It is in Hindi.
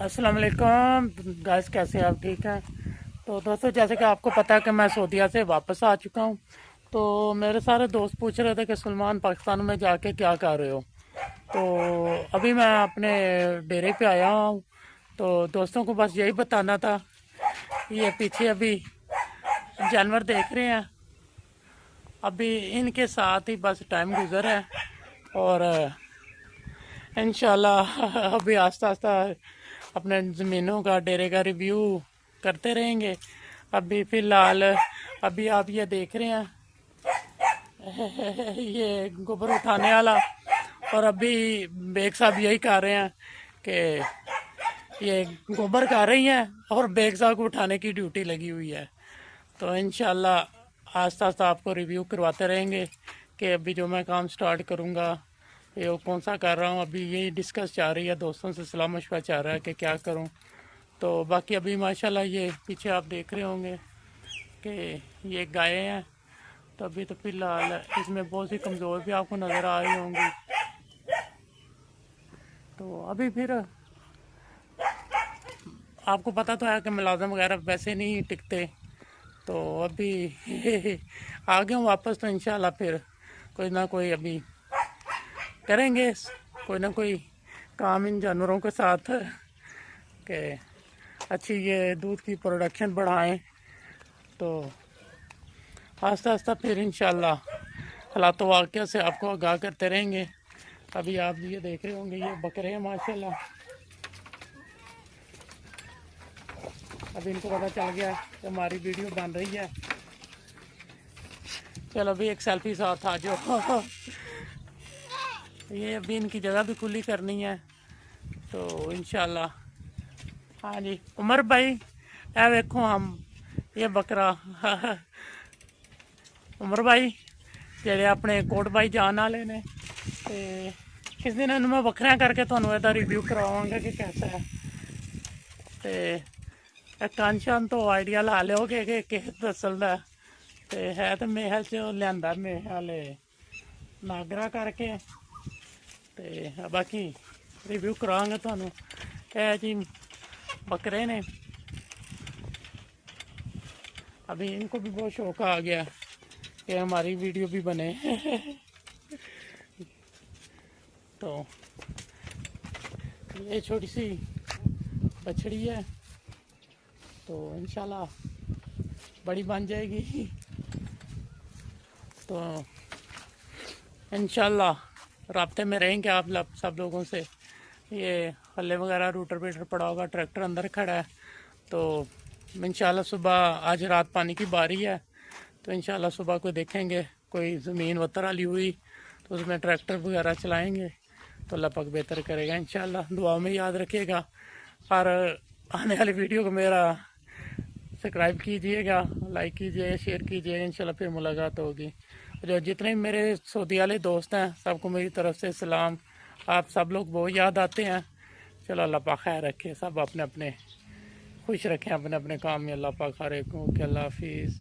अस्सलाम वालेकुम गाइस, कैसे हैं आप? ठीक हैं? तो दोस्तों, जैसे कि आपको पता है कि मैं सऊदीया से वापस आ चुका हूं। तो मेरे सारे दोस्त पूछ रहे थे कि सलमान, पाकिस्तान में जाके क्या कर रहे हो। तो अभी मैं अपने डेरे पे आया हूं। तो दोस्तों को बस यही बताना था। ये पीछे अभी जानवर देख रहे हैं, अभी इनके साथ ही बस टाइम गुजर है। और इंशाल्लाह अभी आस्ता आस्ता अपने ज़मीनों का, डेरे का रिव्यू करते रहेंगे। अभी फ़िलहाल अभी आप ये देख रहे हैं ये गोबर उठाने वाला। और अभी बेग साहब यही कह रहे हैं कि ये गोबर कर रही हैं और बेग साहब को उठाने की ड्यूटी लगी हुई है। तो इंशाल्लाह आस्ता आस्ता आपको रिव्यू करवाते रहेंगे कि अभी जो मैं काम स्टार्ट करूँगा ये वो कौन सा कर रहा हूँ। अभी यही डिस्कस चाह रही है, दोस्तों से सलाह मशवरा चाह रहा है कि क्या करूँ। तो बाकी अभी माशाल्लाह ये पीछे आप देख रहे होंगे कि ये गायें हैं। तो अभी तो फिलहाल इसमें बहुत सी कमज़ोर भी आपको नज़र आ रही होंगी। तो अभी फिर आपको पता तो है कि मुलाजम वगैरह वैसे नहीं टिकते। तो अभी आ गया हूँ वापस। तो इंशाल्लाह फिर कोई ना कोई अभी करेंगे, कोई ना कोई काम इन जानवरों के साथ कि अच्छी ये दूध की प्रोडक्शन बढ़ाएं। तो आस्ता आस्ता फिर इंशाल्लाह हालात वाक़या से आपको आगाह करते रहेंगे। अभी आप ये देख रहे होंगे ये बकरे हैं माशाल्लाह। अभी इनको पता चल गया कि हमारी वीडियो बन रही है। चलो अभी एक सेल्फी साथ आ जाओ। ये अभी इनकी जगह भी खुली करनी है। तो इंशाल्लाह। हाँ जी उमर भाई, ए देखो हम ये बकरा उमर भाई जेडे अपने कोट भाई जान वाले ने। ते किस दिन इन्हू मैं वखरिया करके तुहानू इहदा रिव्यू करवावांगा कि कैसा है। ते कंन शन तो आइडिया ला लिओगे कि किस नस्ल दा है। तो मेहल च लिआंदा मेहल नागरा करके। ते बाकी रिव्यू करांगा तुहानू। ए जी बकरे ने। अभी इनको भी बहुत शौक आ गया कि हमारी वीडियो भी बने। तो ये छोटी सी बछड़ी है, तो इंशाल्लाह बड़ी बन जाएगी। तो इंशाल्लाह राब्ते में रहेंगे आप सब लोगों से। ये हल्ले वगैरह रूटर वेटर पड़ा होगा, ट्रैक्टर अंदर खड़ा है। तो इंशाल्लाह सुबह आज रात पानी की बारी है। तो इंशाल्लाह सुबह को देखेंगे कोई ज़मीन वतर वाली हुई तो उसमें ट्रैक्टर वगैरह चलाएंगे। तो अल्लाह पाक बेहतर करेगा इंशाल्लाह। दुआ में याद रखिएगा और आने वाली वीडियो को मेरा सब्सक्राइब कीजिएगा, लाइक कीजिए, शेयर कीजिए। इंशाल्लाह फिर मुलाकात होगी। जो जितने मेरे सऊदी वाले दोस्त हैं सबको मेरी तरफ से सलाम। आप सब लोग बहुत याद आते हैं। चलो अल्लाह पाक खैर रखे, सब अपने अपने खुश रखें, अपने अपने काम में। अल्लाह पाक हर एक को। अल्लाह हाफिज़।